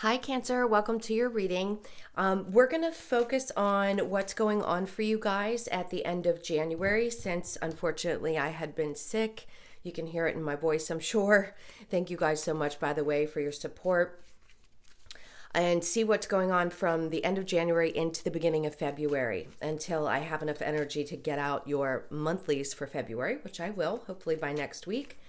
Hi, Cancer. Welcome to your reading. We're going to focus on what's going on for you guys at the end of January, since unfortunately I had been sick. You can hear it in my voice, I'm sure. Thank you guys so much, by the way, for your support. And see what's going on from the end of January into the beginning of February until I have enough energy to get out your monthlies for February, which I will, hopefully by next week.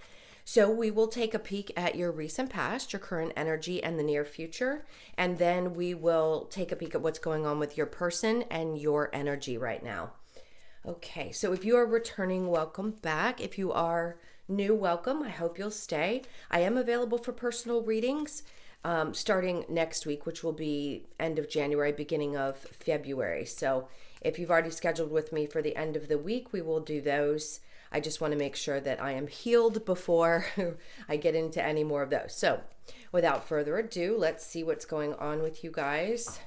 So we will take a peek at your recent past, your current energy, and the near future. And then we will take a peek at what's going on with your person and your energy right now. Okay, so if you are returning, welcome back. If you are new, welcome. I hope you'll stay. I am available for personal readings starting next week, which will be end of January, beginning of February. So if you've already scheduled with me for the end of the week, we will do those. I just want to make sure that I am healed before I get into any more of those. So without further ado, let's see what's going on with you guys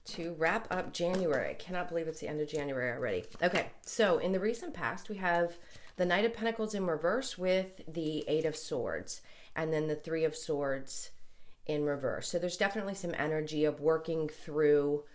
to wrap up January. I cannot believe it's the end of January already. Okay, so in the recent past, we have the Knight of Pentacles in reverse with the Eight of Swords, and then the Three of Swords in reverse. So there's definitely some energy of working through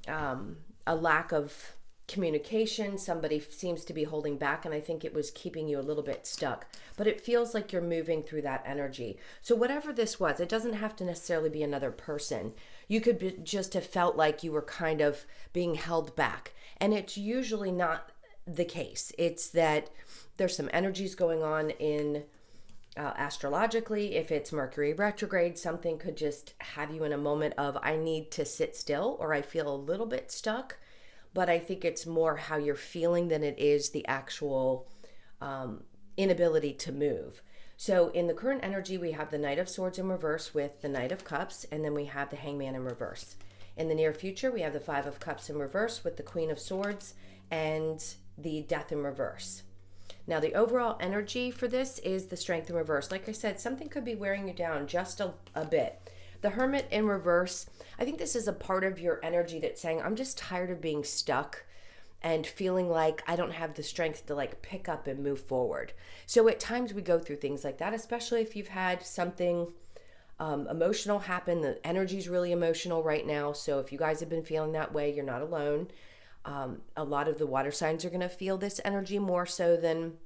a lack of communication. Somebody seems to be holding back, and I think it was keeping you a little bit stuck, but it feels like you're moving through that energy. So whatever this was, it doesn't have to necessarily be another person. You could just have felt like you were kind of being held back, and it's usually not the case. It's that there's some energies going on in astrologically. If it's Mercury retrograde, something could just have you in a moment of, I need to sit still, or I feel a little bit stuck. But I think it's more how you're feeling than it is the actual inability to move. So in the current energy, we have the Knight of Swords in reverse with the Knight of Cups, and then we have the Hangman in reverse. In the near future, we have the Five of Cups in reverse with the Queen of Swords and the Death in reverse. Now, the overall energy for this is the Strength in reverse. Like I said, something could be wearing you down just a bit. The Hermit in reverse, I think this is a part of your energy that's saying, I'm just tired of being stuck and feeling like I don't have the strength to pick up and move forward. So at times we go through things like that, especially if you've had something emotional happen. The energy's really emotional right now. So if you guys have been feeling that way, you're not alone. A lot of the water signs are going to feel this energy more so than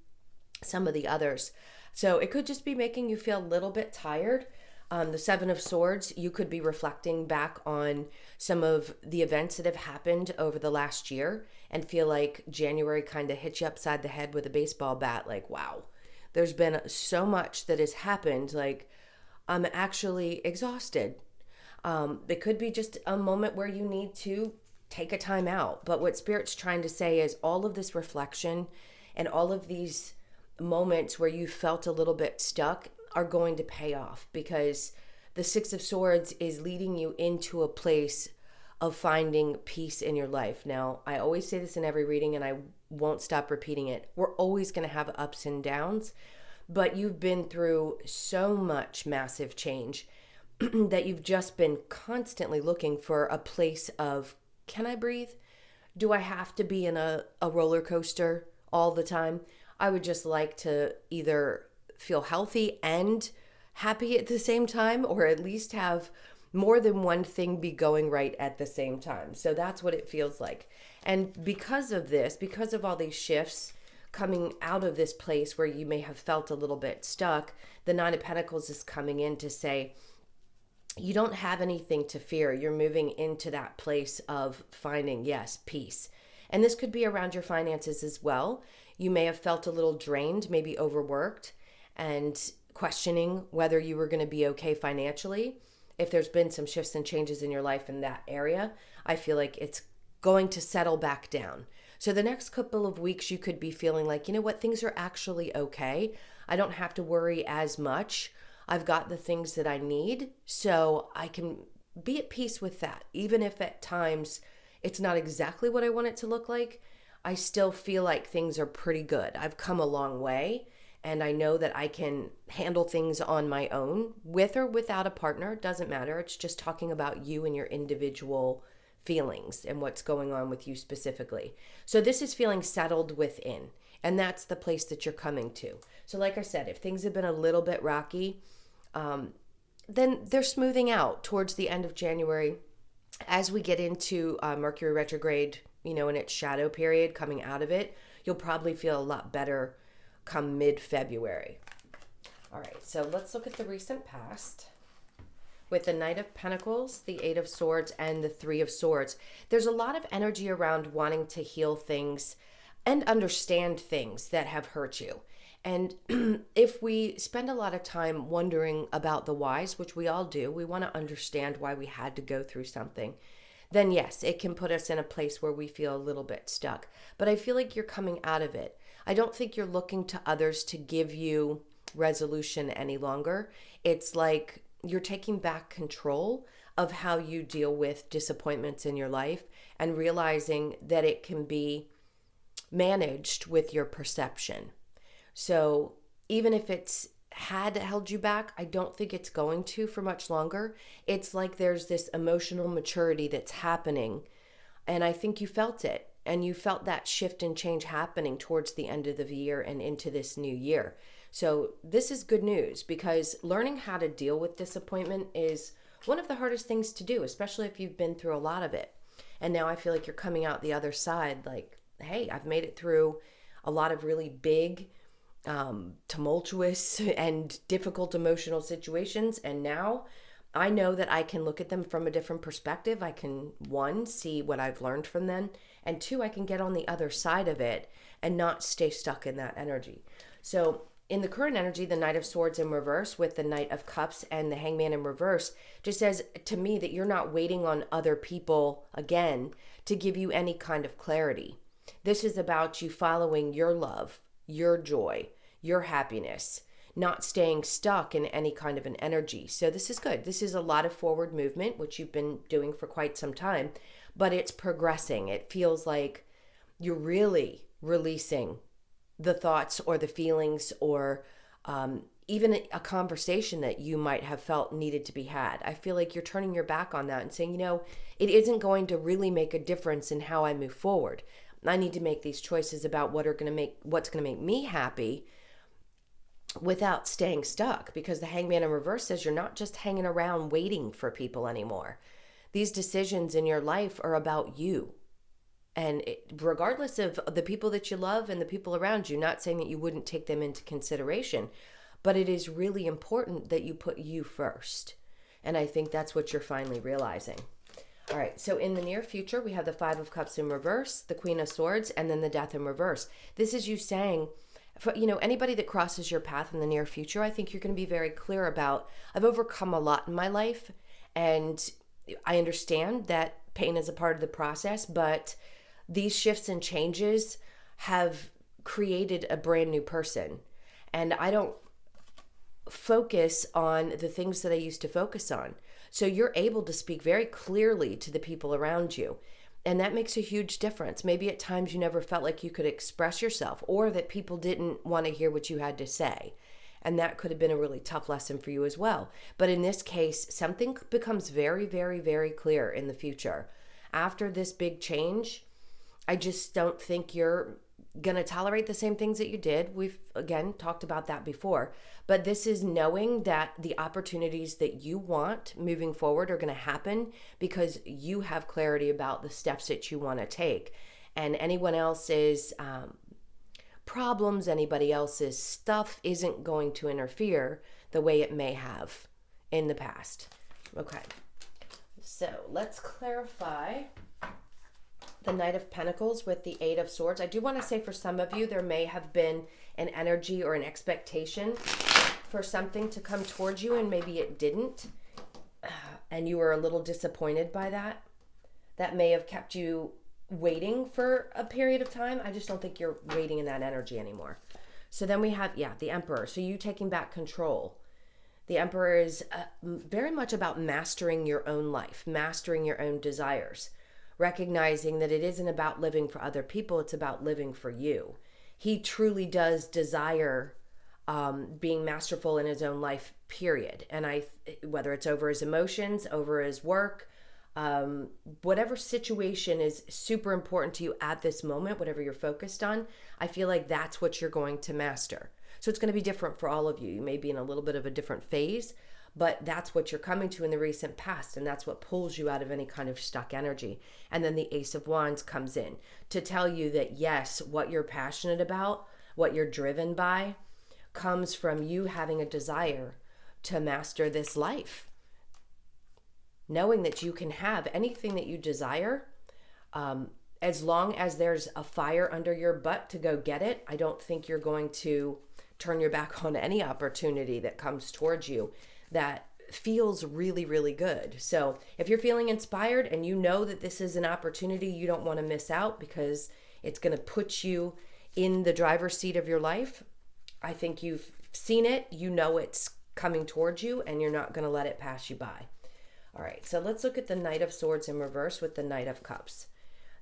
some of the others. So it could just be making you feel a little bit tired. The Seven of Swords, you could be reflecting back on some of the events that have happened over the last year and feel like January kind of hit you upside the head with a baseball bat. Like, wow, there's been so much that has happened. Like, I'm actually exhausted. It could be just a moment where you need to take a time out. But what Spirit's trying to say is all of this reflection and all of these moments where you felt a little bit stuck are going to pay off, because the Six of Swords is leading you into a place of finding peace in your life. Now, I always say this in every reading, and I won't stop repeating it. We're always going to have ups and downs, but you've been through so much massive change that you've just been constantly looking for a place of, can I breathe? Do I have to be in a roller coaster all the time? I would just like to either feel healthy and happy at the same time, or at least have more than one thing be going right at the same time. So that's what it feels like. And because of this, because of all these shifts coming out of this place where you may have felt a little bit stuck, the Nine of Pentacles is coming in to say, you don't have anything to fear. You're moving into that place of finding, yes, peace. And this could be around your finances as well. You may have felt a little drained, maybe overworked, and questioning whether you were going to be okay financially. If there's been some shifts and changes in your life in that area, I feel like it's going to settle back down. So the next couple of weeks, you could be feeling like, you know what, things are actually okay. I don't have to worry as much. I've got the things that I need, so I can be at peace with that. Even if at times it's not exactly what I want it to look like, I still feel like things are pretty good. I've come a long way. And I know that I can handle things on my own, with or without a partner. It doesn't matter. It's just talking about you and your individual feelings and what's going on with you specifically. So this is feeling settled within. And that's the place that you're coming to. So like I said, if things have been a little bit rocky, then they're smoothing out towards the end of January. As we get into Mercury retrograde, in its shadow period, coming out of it, you'll probably feel a lot better come mid-February. All right, so let's look at the recent past. With the Knight of Pentacles, the Eight of Swords, and the Three of Swords, there's a lot of energy around wanting to heal things and understand things that have hurt you. And if we spend a lot of time wondering about the whys, which we all do, we want to understand why we had to go through something, then yes, it can put us in a place where we feel a little bit stuck. But I feel like you're coming out of it. I don't think you're looking to others to give you resolution any longer. It's like you're taking back control of how you deal with disappointments in your life and realizing that it can be managed with your perception. So even if it's had held you back, I don't think it's going to for much longer. It's like there's this emotional maturity that's happening. And I think you felt it. And you felt that shift and change happening towards the end of the year and into this new year. So this is good news, because learning how to deal with disappointment is one of the hardest things to do, especially if you've been through a lot of it. And now I feel like you're coming out the other side like, hey, I've made it through a lot of really big, tumultuous and difficult emotional situations. And now I know that I can look at them from a different perspective. I can, one, see what I've learned from them. And two, I can get on the other side of it and not stay stuck in that energy. So in the current energy, the Knight of Swords in reverse with the Knight of Cups and the Hangman in reverse just says to me that you're not waiting on other people again to give you any kind of clarity. This is about you following your love, your joy, your happiness, not staying stuck in any kind of an energy. So this is good. This is a lot of forward movement, which you've been doing for quite some time, but it's progressing. It feels like you're really releasing the thoughts or the feelings or even a conversation that you might have felt needed to be had. I feel like you're turning your back on that and saying, it isn't going to really make a difference in how I move forward. I need to make these choices about what's going to make me happy without staying stuck, because the Hangman in reverse says you're not just hanging around waiting for people anymore. These decisions in your life are about you. And regardless of the people that you love and the people around you, not saying that you wouldn't take them into consideration, but it is really important that you put you first. And I think that's what you're finally realizing. All right, so in the near future, we have the Five of Cups in reverse, the Queen of Swords, and then the Death in reverse. This is you saying, for, anybody that crosses your path in the near future, I think you're going to be very clear about, I've overcome a lot in my life, and I understand that pain is a part of the process, but these shifts and changes have created a brand new person. And I don't focus on the things that I used to focus on. So you're able to speak very clearly to the people around you. And that makes a huge difference. Maybe at times you never felt like you could express yourself, or that people didn't want to hear what you had to say. And that could have been a really tough lesson for you as well. But in this case, something becomes very, very, very clear in the future. After this big change, I just don't think you're going to tolerate the same things that you did. We've, again, talked about that before. But this is knowing that the opportunities that you want moving forward are going to happen because you have clarity about the steps that you want to take. And anyone else's problems, anybody else's stuff isn't going to interfere the way it may have in the past. Okay, so let's clarify the Knight of Pentacles with the Eight of Swords. I do want to say for some of you, there may have been an energy or an expectation for something to come towards you, and maybe it didn't, and you were a little disappointed by that. That may have kept you waiting for a period of time. I just don't think you're waiting in that energy anymore. So then we have, the Emperor. So you taking back control. The Emperor is very much about mastering your own life, mastering your own desires, recognizing that it isn't about living for other people, it's about living for you. He truly does desire being masterful in his own life, period. And whether it's over his emotions, over his work, whatever situation is super important to you at this moment, whatever you're focused on, I feel like that's what you're going to master. So it's going to be different for all of you. You may be in a little bit of a different phase, but that's what you're coming to in the recent past, and that's what pulls you out of any kind of stuck energy. And then the Ace of Wands comes in to tell you that yes, what you're passionate about, what you're driven by, comes from you having a desire to master this life. Knowing that you can have anything that you desire, as long as there's a fire under your butt to go get it. I don't think you're going to turn your back on any opportunity that comes towards you that feels really, really good. So if you're feeling inspired and you know that this is an opportunity you don't want to miss out because it's going to put you in the driver's seat of your life, I think you've seen it, you know it's coming towards you, and you're not going to let it pass you by. All right, so let's look at the Knight of Swords in reverse with the Knight of Cups.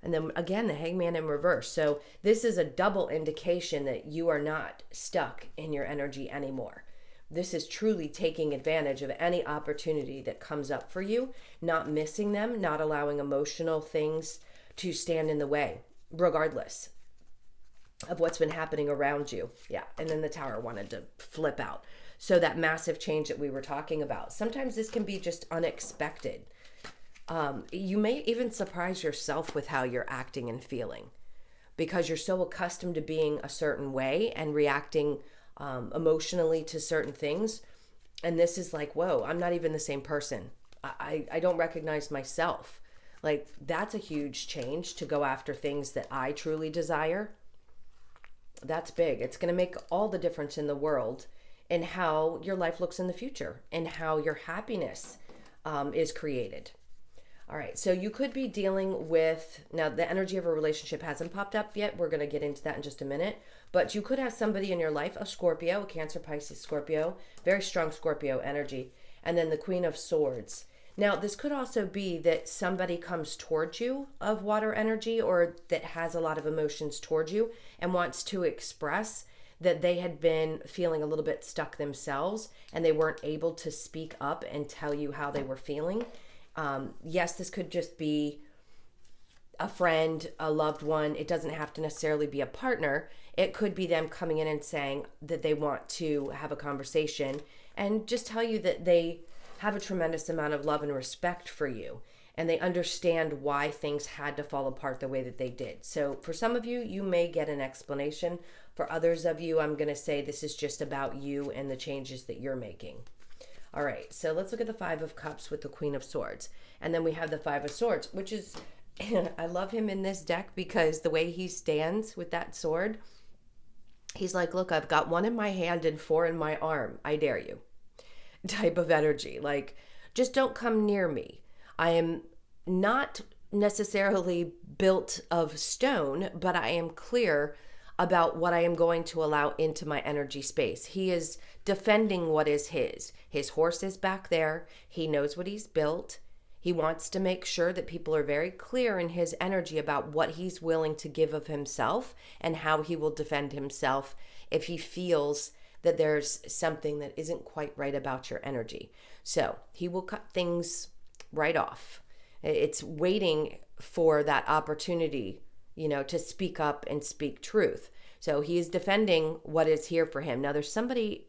And then again, the Hangman in reverse. So this is a double indication that you are not stuck in your energy anymore. This is truly taking advantage of any opportunity that comes up for you, not missing them, not allowing emotional things to stand in the way, regardless of what's been happening around you. Yeah, and then the Tower wanted to flip out. So that massive change that we were talking about, sometimes this can be just unexpected. You may even surprise yourself with how you're acting and feeling because you're so accustomed to being a certain way and reacting emotionally to certain things. And this is like, whoa, I'm not even the same person. I don't recognize myself. Like, that's a huge change to go after things that I truly desire. That's big. It's going to make all the difference in the world in how your life looks in the future and how your happiness is created. All right, so you could be dealing with, now the energy of a relationship hasn't popped up yet. We're going to get into that in just a minute. But you could have somebody in your life, a Scorpio, a Cancer, Pisces, Scorpio, very strong Scorpio energy. And then the Queen of Swords. Now, this could also be that somebody comes towards you of water energy or that has a lot of emotions towards you and wants to express that they had been feeling a little bit stuck themselves and they weren't able to speak up and tell you how they were feeling. Yes, this could just be a friend, a loved one. It doesn't have to necessarily be a partner. It could be them coming in and saying that they want to have a conversation and just tell you that they have a tremendous amount of love and respect for you. And they understand why things had to fall apart the way that they did. So for some of you, you may get an explanation. For others of you, I'm going to say this is just about you and the changes that you're making. All right, so let's look at the Five of Cups with the Queen of Swords. And then we have the Five of Swords, which is, I love him in this deck because the way he stands with that sword, he's like, look, I've got one in my hand and four in my arm. I dare you. Type of energy. Like, just don't come near me. I am not necessarily built of stone, but I am clear about what I am going to allow into my energy space. He is defending what is his. His horse is back there. He knows what he's built. He wants to make sure that people are very clear in his energy about what he's willing to give of himself and how he will defend himself if he feels that there's something that isn't quite right about your energy. So he will cut things right off. It's waiting for that opportunity, to speak up and speak truth. So he is defending what is here for him. Now there's somebody,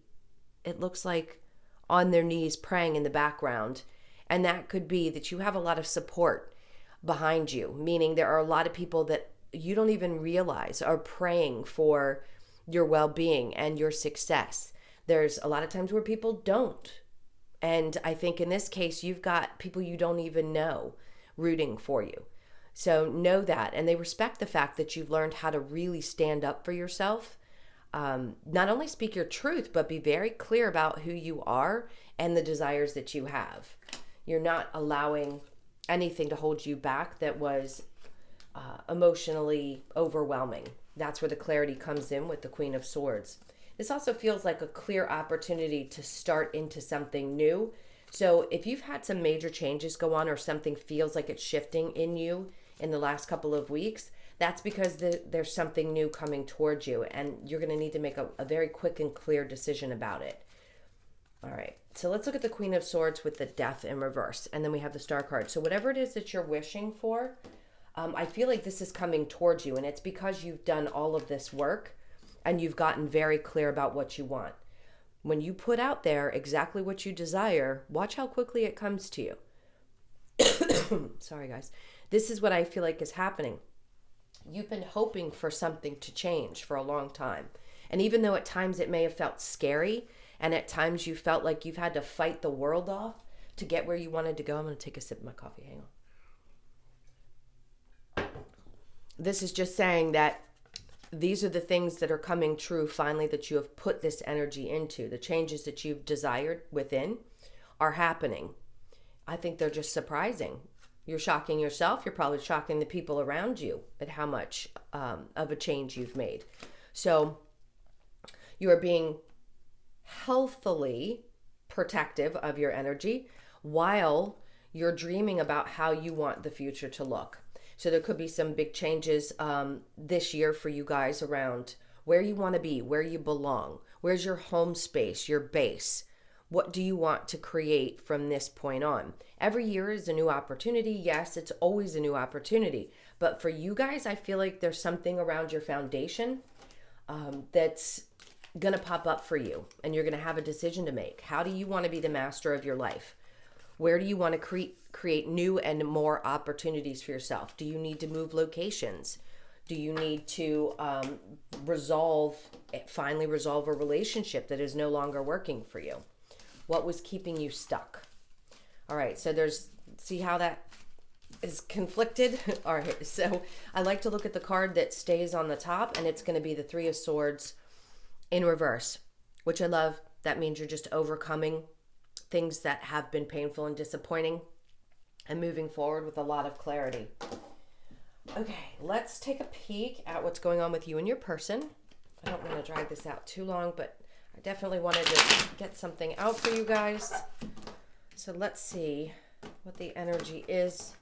it looks like, on their knees praying in the background. And that could be that you have a lot of support behind you, meaning there are a lot of people that you don't even realize are praying for your well-being and your success. There's a lot of times where people don't. And I think in this case, you've got people you don't even know rooting for you. So know that. And they respect the fact that you've learned how to really stand up for yourself. Not only speak your truth, but be very clear about who you are and the desires that you have. You're not allowing anything to hold you back that was emotionally overwhelming. That's where the clarity comes in with the Queen of Swords. This also feels like a clear opportunity to start into something new. So if you've had some major changes go on or something feels like it's shifting in you in the last couple of weeks, that's because there's something new coming towards you and you're going to need to make a very quick and clear decision about it. All right, so let's look at the Queen of Swords with the Death in reverse, and then we have the Star card. So whatever it is that you're wishing for, I feel like this is coming towards you, and it's because you've done all of this work and you've gotten very clear about what you want. When you put out there exactly what you desire, watch how quickly it comes to you. Sorry, guys. This is what I feel like is happening. You've been hoping for something to change for a long time. And even though at times it may have felt scary, and at times you felt like you've had to fight the world off to get where you wanted to go. I'm going to take a sip of my coffee. Hang on. This is just saying that these are the things that are coming true finally, that you have put this energy into. The changes that you've desired within are happening. I think they're just surprising. You're shocking yourself. You're probably shocking the people around you at how much of a change you've made. So you are being healthily protective of your energy while you're dreaming about how you want the future to look. So there could be some big changes this year for you guys around where you want to be, where you belong, where's your home space, your base. What do you want to create from this point on? Every year is a new opportunity. Yes, it's always a new opportunity. But for you guys, I feel like there's something around your foundation that's going to pop up for you. And you're going to have a decision to make. How do you want to be the master of your life? Where do you want to create new and more opportunities for yourself? Do you need to move locations? Do you need to finally resolve a relationship that is no longer working for you? What was keeping you stuck? All right, so see how that is conflicted? All right, so I like to look at the card that stays on the top, and it's going to be the Three of Swords in reverse, which I love. That means you're just overcoming things that have been painful and disappointing and moving forward with a lot of clarity. Okay, let's take a peek at what's going on with you and your person. I don't want to drag this out too long, but I definitely wanted to get something out for you guys. So let's see what the energy is.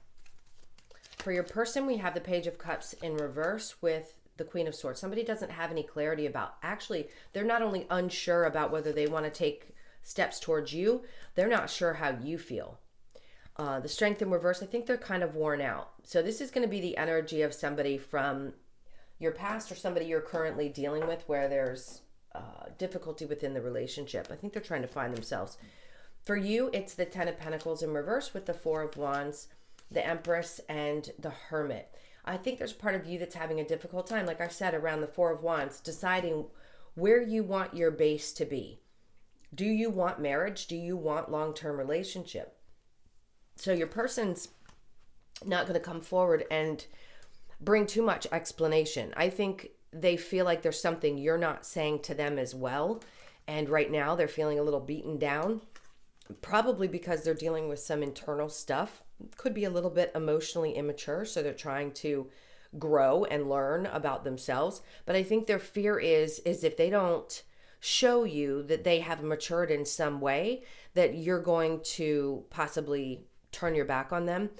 For your person, we have the Page of Cups in reverse with the Queen of Swords. Somebody doesn't have any clarity about, actually, they're not only unsure about whether they want to take steps towards you, they're not sure how you feel. The Strength in reverse, I think they're kind of worn out. So this is going to be the energy of somebody from your past or somebody you're currently dealing with where there's difficulty within the relationship. I think they're trying to find themselves. For you, it's the Ten of Pentacles in reverse with the Four of Wands, the Empress, and the Hermit. I think there's part of you that's having a difficult time, like I said, around the Four of Wands, deciding where you want your base to be. Do you want marriage? Do you want long-term relationship? So your person's not going to come forward and bring too much explanation. I think they feel like there's something you're not saying to them as well. And right now they're feeling a little beaten down, probably because they're dealing with some internal stuff. Could be a little bit emotionally immature. So they're trying to grow and learn about themselves. But I think their fear is if they don't show you that they have matured in some way, that you're going to possibly turn your back on them.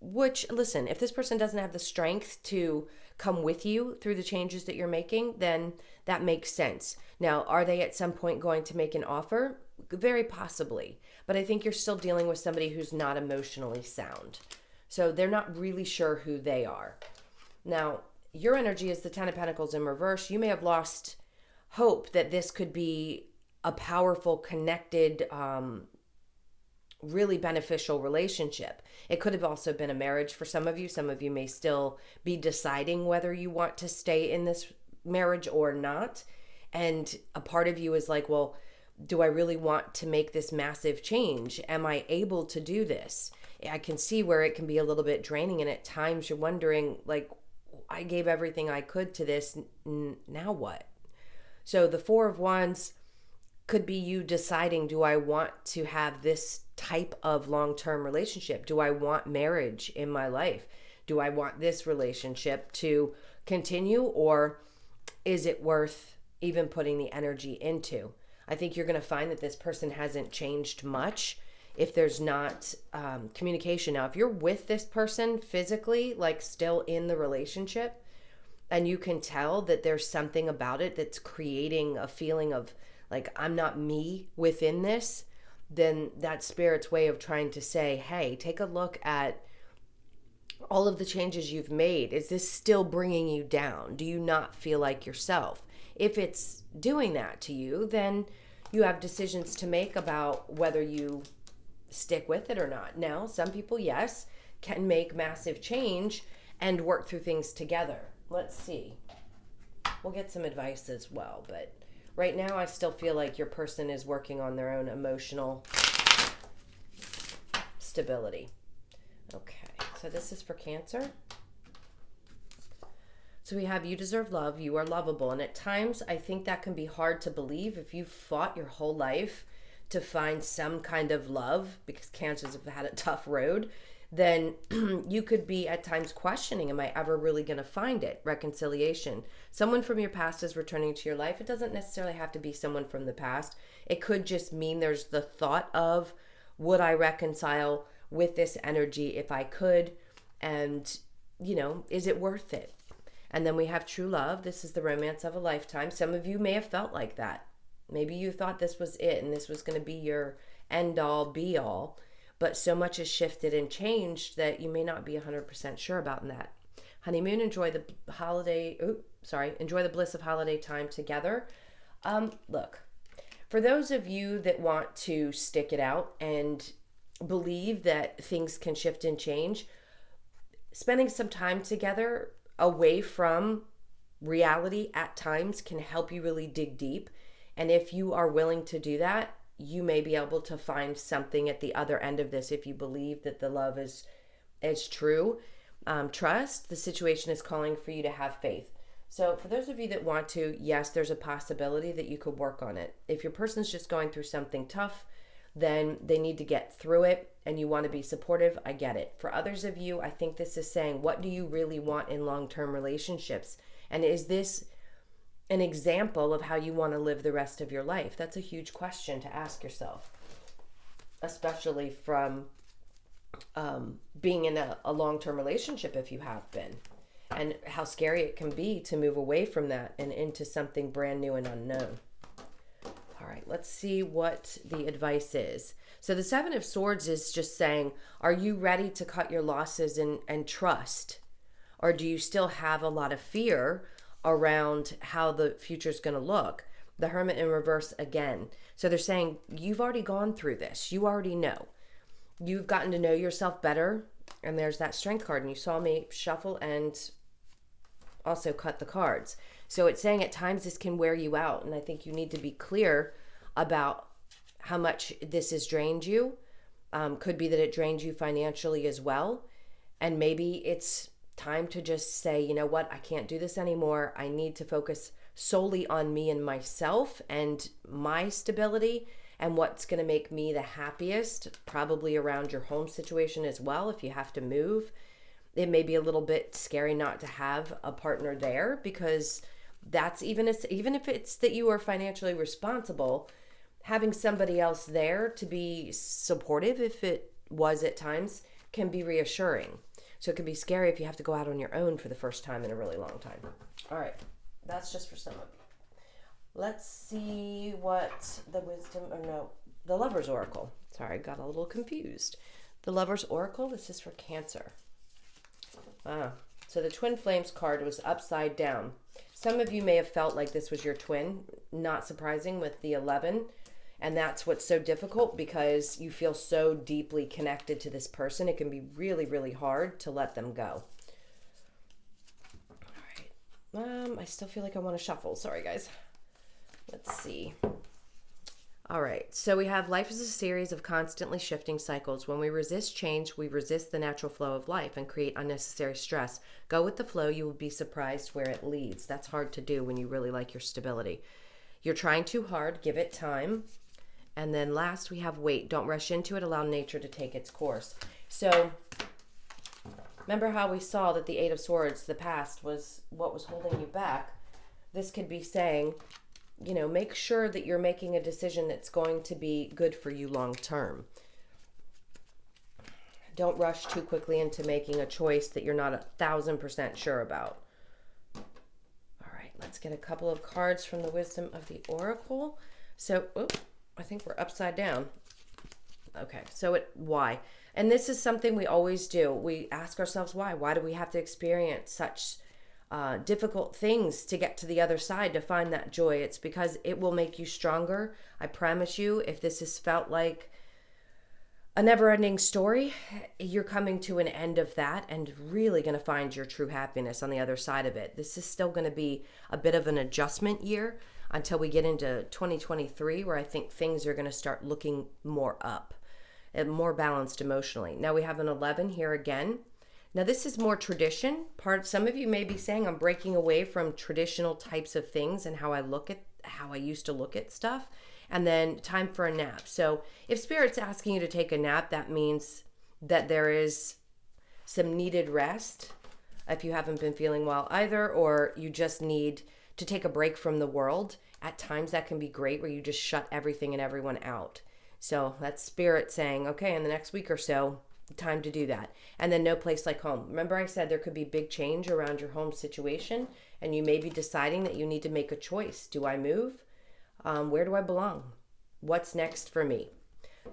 Which, listen, if this person doesn't have the strength to come with you through the changes that you're making, then that makes sense. Now, are they at some point going to make an offer? Very possibly. But I think you're still dealing with somebody who's not emotionally sound. So they're not really sure who they are. Now, your energy is the Ten of Pentacles in reverse. You may have lost hope that this could be a powerful, connected, really beneficial relationship. It could have also been a marriage for some of you. Some of you may still be deciding whether you want to stay in this marriage or not. And a part of you is like, well, do I really want to make this massive change? Am I able to do this? I can see where it can be a little bit draining. And at times you're wondering, like, I gave everything I could to this. Now what? So the Four of Wands could be you deciding, do I want to have this type of long-term relationship? Do I want marriage in my life? Do I want this relationship to continue, or is it worth even putting the energy into? I think you're going to find that this person hasn't changed much if there's not communication. Now, if you're with this person physically, like still in the relationship, and you can tell that there's something about it that's creating a feeling of like, I'm not me within this, then that's Spirit's way of trying to say, hey, take a look at all of the changes you've made. Is this still bringing you down? Do you not feel like yourself? If it's doing that to you, then you have decisions to make about whether you stick with it or not. Now, some people, yes, can make massive change and work through things together. Let's see. We'll get some advice as well, but right now I still feel like your person is working on their own emotional stability. Okay, so this is for Cancer. So we have, you deserve love, you are lovable. And at times, I think that can be hard to believe if you've fought your whole life to find some kind of love, because Cancers have had a tough road, then you could be at times questioning, am I ever really going to find it? Reconciliation. Someone from your past is returning to your life. It doesn't necessarily have to be someone from the past. It could just mean there's the thought of, would I reconcile with this energy if I could? And, is it worth it? And then we have true love. This is the romance of a lifetime. Some of you may have felt like that. Maybe you thought this was it and this was going to be your end all be all. But so much has shifted and changed that you may not be 100% sure about that. Honeymoon, enjoy the bliss of holiday time together. Look, for those of you that want to stick it out and believe that things can shift and change, spending some time together away from reality at times can help you really dig deep. And if you are willing to do that, you may be able to find something at the other end of this if you believe that the love is true. Trust, the situation is calling for you to have faith. So for those of you that want to, yes, there's a possibility that you could work on it. If your person's just going through something tough, then they need to get through it and you want to be supportive, I get it. For others of you, I think this is saying, what do you really want in long-term relationships? And is this an example of how you want to live the rest of your life? That's a huge question to ask yourself, especially from being in a long-term relationship if you have been, and how scary it can be to move away from that and into something brand new and unknown. All right, let's see what the advice is. So the Seven of Swords is just saying, are you ready to cut your losses and trust? Or do you still have a lot of fear around how the future is going to look? The Hermit in reverse again. So they're saying, you've already gone through this. You already know. You've gotten to know yourself better. And there's that Strength card. And you saw me shuffle and also cut the cards. So it's saying at times this can wear you out. And I think you need to be clear about how much this has drained you. Could be that it drained you financially as well. And maybe it's time to just say, you know what, I can't do this anymore. I need to focus solely on me and myself and my stability and what's going to make me the happiest, probably around your home situation as well. If you have to move, it may be a little bit scary not to have a partner there, because that's even if it's that you are financially responsible, having somebody else there to be supportive, if it was at times, can be reassuring. So it can be scary if you have to go out on your own for the first time in a really long time. All right, that's just for some of you. Let's see what the Lover's Oracle. Sorry, I got a little confused. The Lover's Oracle, this is for Cancer. So the Twin Flames card was upside down. Some of you may have felt like this was your twin. Not surprising with the 11. And that's what's so difficult, because you feel so deeply connected to this person. It can be really, really hard to let them go. All right. I still feel like I want to shuffle. Sorry, guys. Let's see. All right. So we have, life is a series of constantly shifting cycles. When we resist change, we resist the natural flow of life and create unnecessary stress. Go with the flow. You will be surprised where it leads. That's hard to do when you really like your stability. You're trying too hard. Give it time. And then last, we have wait. Don't rush into it. Allow nature to take its course. So remember how we saw that the Eight of Swords, the past, was what was holding you back. This could be saying, make sure that you're making a decision that's going to be good for you long term. Don't rush too quickly into making a choice that you're not 1,000% sure about. All right, let's get a couple of cards from the Wisdom of the Oracle. So, I think we're upside down. Okay, so why? And this is something we always do. We ask ourselves why. Why do we have to experience such difficult things to get to the other side to find that joy. It's because it will make you stronger. I promise you, if this has felt like a never-ending story, you're coming to an end of that and really going to find your true happiness on the other side of it. This is still going to be a bit of an adjustment year until we get into 2023, where I think things are going to start looking more up and more balanced emotionally. Now we have an 11 here again. Now this is more tradition. Some of you may be saying I'm breaking away from traditional types of things and how I used to look at stuff. And then time for a nap. So if Spirit's asking you to take a nap, that means that there is some needed rest if you haven't been feeling well either, or you just need to take a break from the world. At times that can be great, where you just shut everything and everyone out. So that's Spirit saying, okay, in the next week or so, time to do that. And then no place like home. Remember I said there could be big change around your home situation, and you may be deciding that you need to make a choice. Do I move? Where do I belong? What's next for me?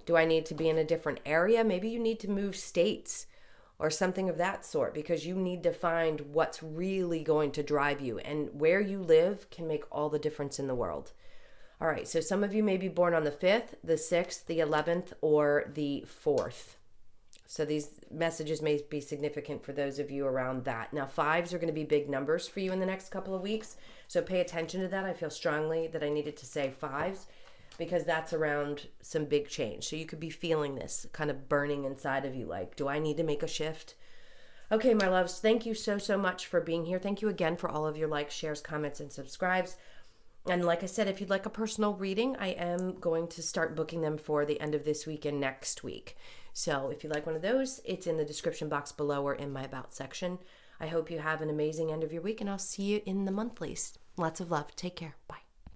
Do I need to be in a different area? Maybe you need to move states or something of that sort, because you need to find what's really going to drive you, and where you live can make all the difference in the world. All right, so some of you may be born on the 5th, the 6th, the 11th, or the 4th. So these messages may be significant for those of you around that. Now, 5s are going to be big numbers for you in the next couple of weeks. So pay attention to that. I feel strongly that I needed to say 5s because that's around some big change. So you could be feeling this kind of burning inside of you. Like, do I need to make a shift? Okay, my loves, thank you so, so much for being here. Thank you again for all of your likes, shares, comments, and subscribes. And like I said, if you'd like a personal reading, I am going to start booking them for the end of this week and next week. So if you'd like one of those, it's in the description box below or in my About section. I hope you have an amazing end of your week, and I'll see you in the monthlies. Lots of love. Take care. Bye.